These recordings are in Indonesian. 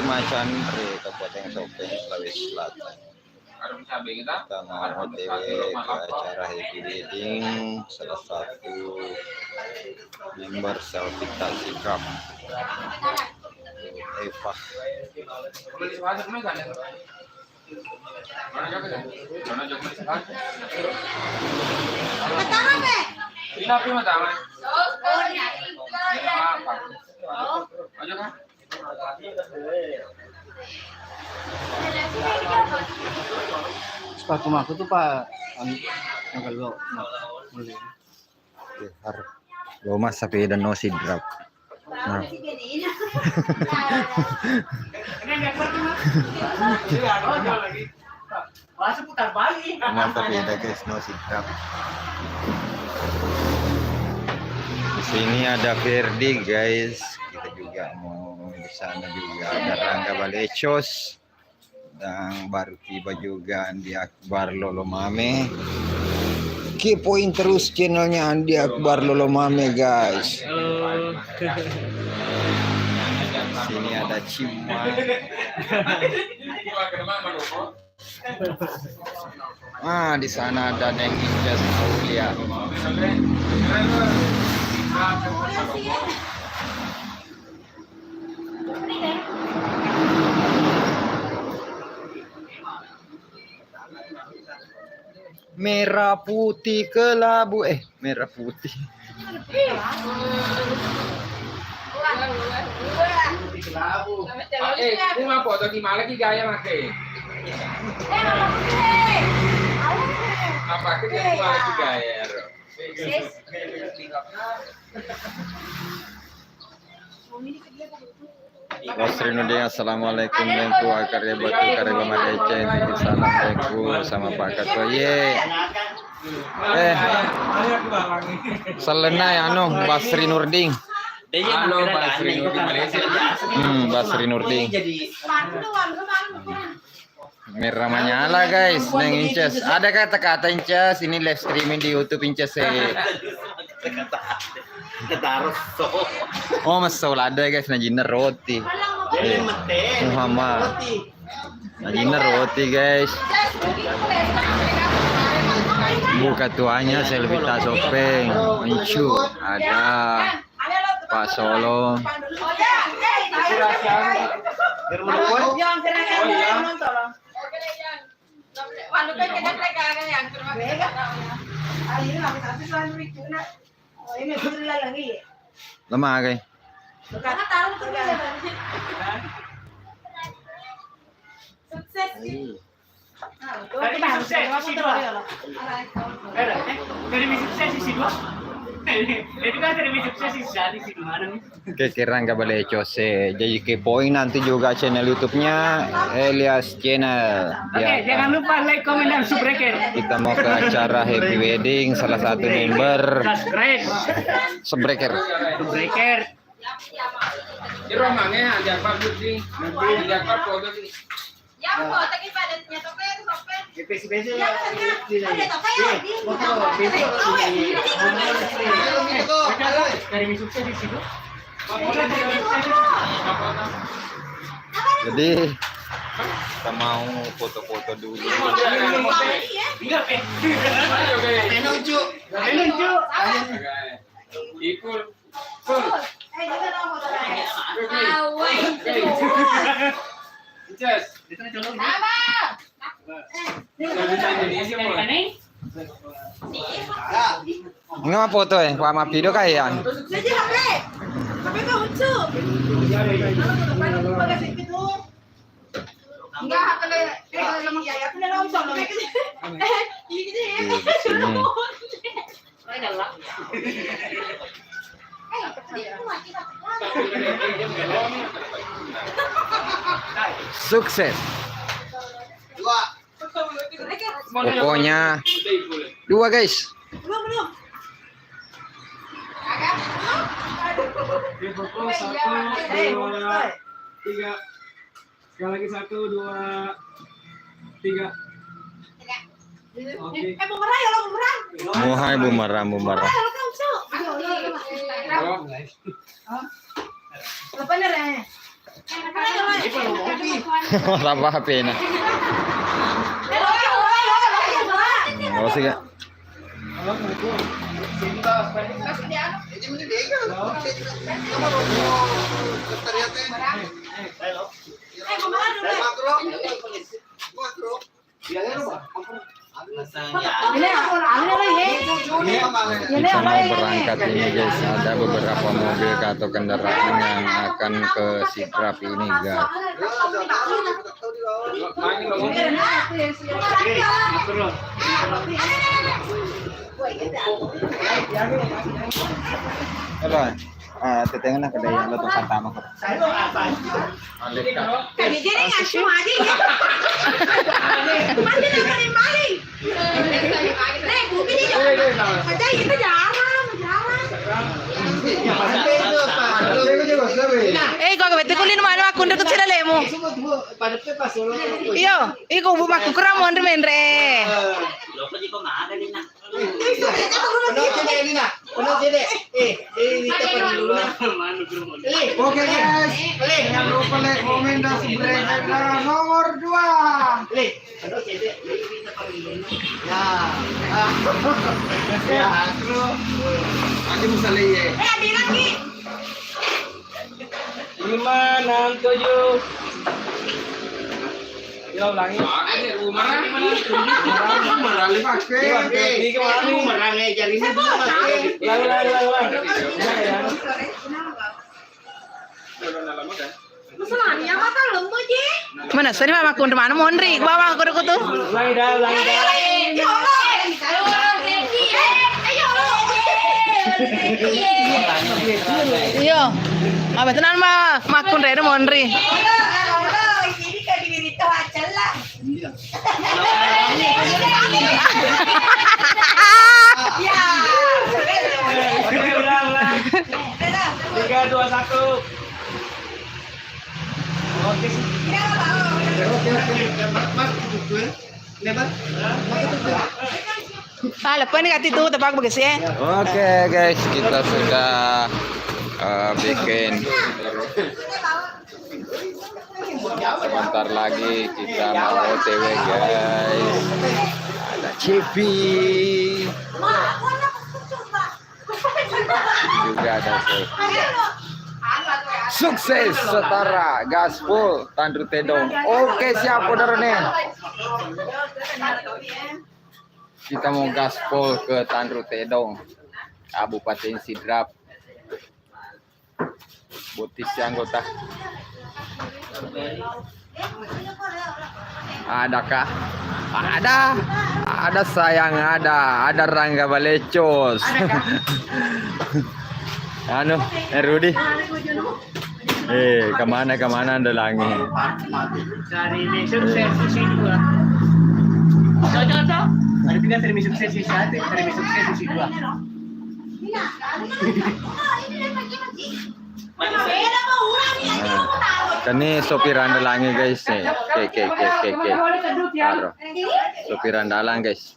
Macan Kabupaten Sopeng, Sulawesi Selatan. Kita mau OTW ke acara happy wedding salah satu member Selvita Sikap, Eva. Sepatu aku tuh Pak kalau lo mas sapi dan no sidrap. Nah. Mantap ya guys, no sidrap. Di sini ada Verdi guys. Kita juga mau di sana juga ada Rangga Balecos. Dan baru tiba juga Andi Akbar Lolomame. Kepoin terus channelnya Andi Akbar Lolomame guys. halo. Sini ada Cima. Di sana ada Neng Injas Aulia. Merah putih kelabu merah putih. Uma foto di mana ki gaya make? Apa ke di mana ki gaya? Wasrinudin, assalamualaikum dengku akarya batu karya maece salam dengku sama Pak Ketua ye. Selenai Basri Nurding. Halo Basri Nurding Malaysia. Basri Nurding. Merah menyala guys, Neng Inces. Ada kata-kata Inces, ini live streaming di YouTube Inces. Oh masuk ada guys, najina roti. Muhammad. Najina roti guys. Buka tuanya Selvita Sopeng, Mencu, ada Pak Solo. Lemah guys. Sukses. Kekirang Balecos jadi kepoin nanti juga channel YouTube-nya Elias Channel. Oke, jangan lupa like, comment, dan subscribe. Kita mau ke acara happy wedding salah satu member Subscriber. Di romangnya ada apa sih? Ada apa foto sih? Ya, foto kita ada Sopeng. Jadi kita mau foto-foto dulu. Nggak foto sama video kayak sukses. Pokoknya 2 guys. Belum. Foto 1, 2, 3. Sekali lagi 1, 2, 3. Oke. Bumerang ya lo bumerang. Muhai bumerang. Apa nih? Wala pa pena. O sige. Kita mau berangkat ini guys, ada beberapa mobil atau kendaraan yang akan ke Sidrap ini guys. Halo, tetengah na kada yang lo tong tama ko. Alit ka. Kami din nga sumali. Mali na kami mali. Dek, bumili ka. Ada itu jangan, kau kebete kulin mana aku untuk cila lemu. Iyo, iko bumak kurang mau andre. Oke guys, jangan lupa like, komen, dan subscribe nomor 2. Ya, aku bisa lihat. Ada lagi. 5, 6, 7. Yo, ulangi. Mana sini mama kun mana mondri bawa aku tuh. Ulangi dah. Iyo, apa tenan mah makun rene mondri. Ulang. 3, 2, 1. Oke. Lepas ni kat itu tepak bagus ya. Oke guys, kita sudah bikin. Sebentar lagi kita mau OTW guys. Ada Cipi. Juga ada Sofi. Sukses setara gaspol Tandru Tedong. Oke siap saudara nih. Kita mau gaspol ke Tandru Tedong, Kabupaten Sidrap. Butis anggota. Adakah? Ada sayang ada Rangga Balecos. Anu, Rudi. Kemana Anda langi? Cari sukses sisi 2. Cocok. Ada tidak cari sukses sisi 1, cari sukses sisi 2. Kani sopir andalangi guys nih. Ke. Taruh. Sopir andalang guys.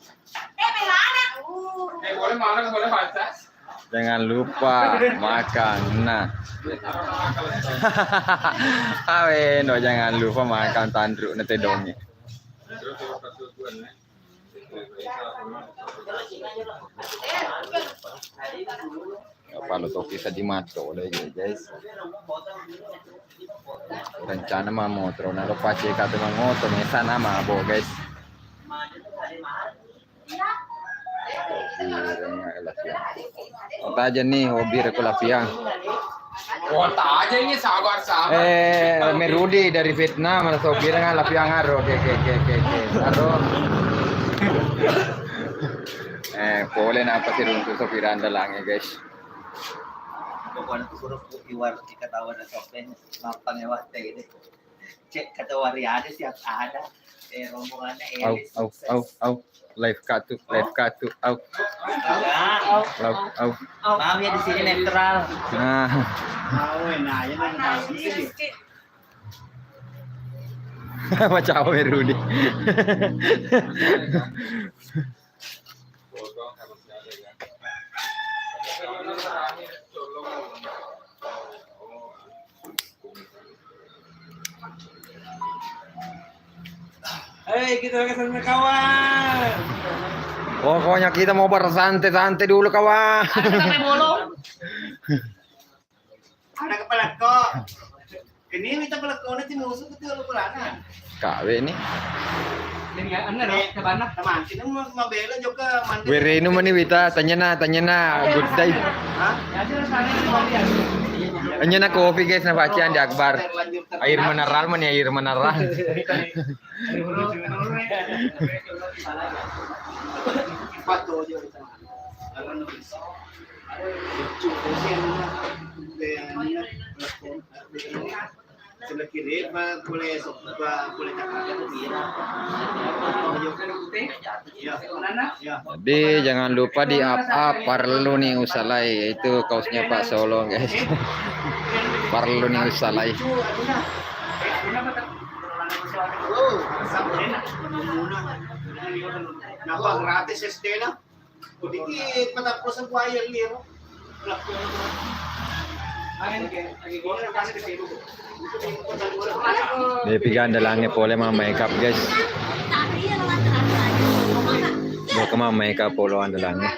Boleh mana boleh baca. Jangan lupa makan. Nah. Awen, jangan lupa makan Tandru Tedongnya. Kalau topi sa dimato lagi guys. Rencana mah motor na lupa cek atau motor mesa nama bo guys. Kota aja nih hobi rekulapiang. Kota aja ini sabar. Merudi dari Vietnam ada sopir dengan lapiang aro. Oke. Aro. Boleh apa sih untuk sopir andalang ya guys. Pokoknya suruh iwar ketawa dan sopen mampang ya waktu ini. Cek kata wariade siap ada. Rombongannya Au. Live cut tuh. Au. Maaf ya di sini netral. Nah. Macam Merudi. Hei, kita sama kawan. Pokoknya kita mau bersantai-santai dulu kawan. Sampai bolong. Ada kepala kok. Kini minta pelakon nanti musuh itu lu pelana. KW ini. Ini anda dong, ke mana? Teman, sini mau bela juga mandi. Werenu mani wita tanya na good day. Hah? Ya sudah sana di bawah. Tanya na kopi guys na bacaan di Akbar. Air mineral mani air mineral. Sebelah kiri, boleh cakap Jadi jangan lupa di up perlu nih usalai itu kaosnya Pak Solo guys. Perlu nih usalai. Napa gratis Estela? Dikit matapos ang buhaya liro. Dia pigan dalangnya pole mah makeup guys. Mau ke mah makeup polo andalangnya.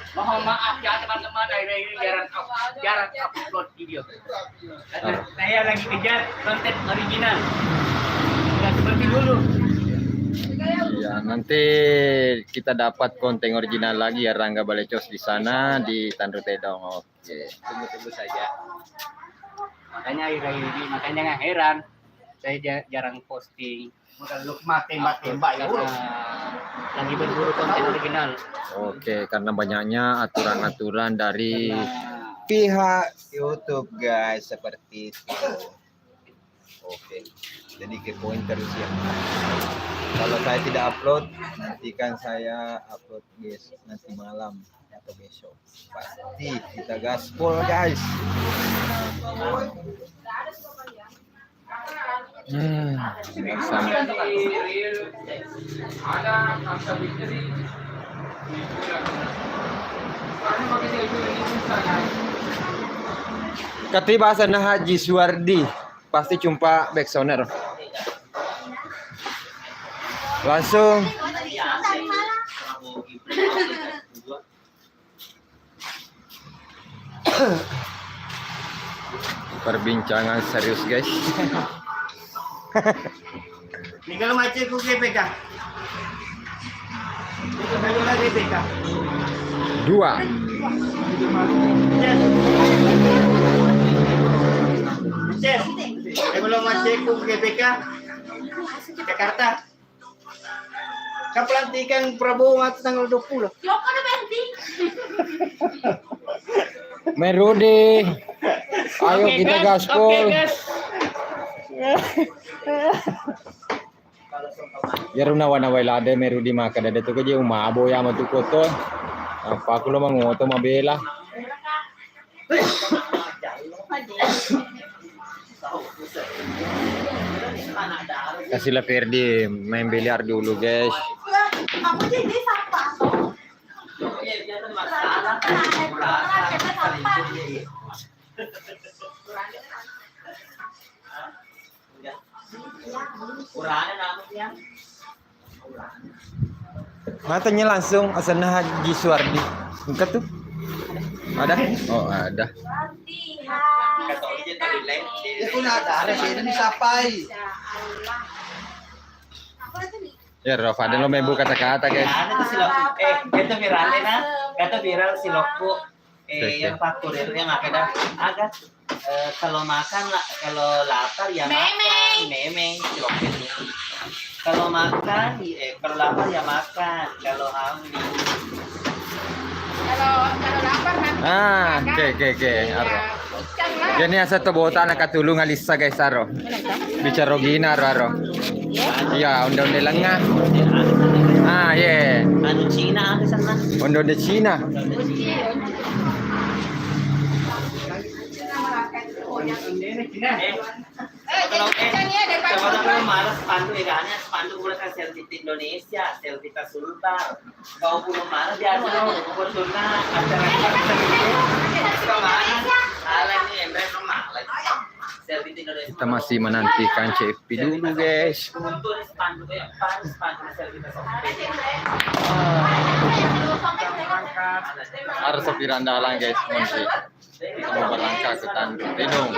Mohon maaf ya teman-teman, ini jarang upload video. Saya lagi kejar konten original. Tidak seperti dulu. Ya, nanti kita dapat konten original lagi ya Rangga Balecos di sana di Tanru Tedong. Oke. Tunggu saja. Makanya akhir-akhir ini, makanya nggak heran saya jarang posting. Bukan lu tembak-tembak ya. Lagi berburu konten original. Oke, karena banyaknya aturan-aturan dari pihak YouTube guys seperti itu. Oke. Jadi kepoin terus ya. Kalau saya tidak upload, nantikan saya upload guys nanti malam atau besok. Pasti kita gaspol guys. Ada kata biteri. Ketibasan Haji Suwardi pasti jumpa backsoner. Langsung perbincangan serius guys. Tinggal macet ku GPK. Tinggal lagi GPK. 2. Cek. Belum macet ku GPK. Jakarta. Pelantikan Prabowo tanggal 20. Loko na berhenti. Merudi. Ayo kita gaspol. Ya runa wana wailade Merudi maka dada tu kerja umabo ya matu koto. Apa aku lo mangoto mabela. Kasihlah Ferdi main biliar dulu guys. Aku jadi siapa? Matanya langsung asana Haji Suwardi. Engkat tuh. Ada? Oh, ada. Itu ada sih ini sapai. Ya, Rafa, ada lo membu kata-kata guys. Ano to si Loco? Ito viral na. Ito viral si Loco. Yang fakturir yang ada agak kalau makan lah, kalau lapar ya makan. Memeng si Loco itu. Kalau makan, kalau lapar ya makan. Kalau haus. Kalau lapar makan. Oke. Aro. Jadi asa to bota nakatulong alisa guys aro. Bicara gina aro. Iya, onde-onde lang nga. Yeah. Ano China ano sana? Onde-onde China. Jangan ada Siapa tahu kalau malas spanduk ikannya spanduk mereka selfie Indonesia, selfie Sultan. Kau belum mana biasa fotonya acara mana? Alat ini ember normal. Selfie Indonesia. Kita masih menantikan CFP dulu guys. Untuk spanduk ya, spanduk selfie Sultan. Harus sopir andalan guys nanti. Kita mau berangkat ke Tanjung Pinang.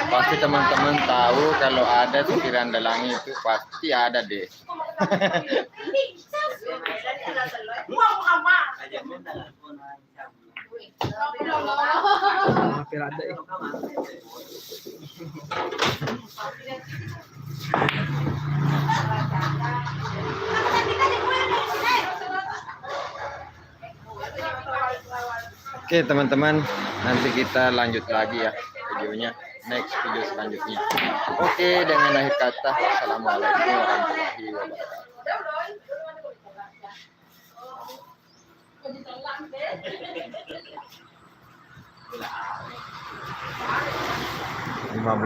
Pasti teman-teman tahu kalau ada sopir andalan itu pasti ada deh. Oke teman-teman, nanti kita lanjut lagi ya videonya, next video selanjutnya. Oke, dengan akhir kata wassalamualaikum warahmatullahi wabarakatuh. 15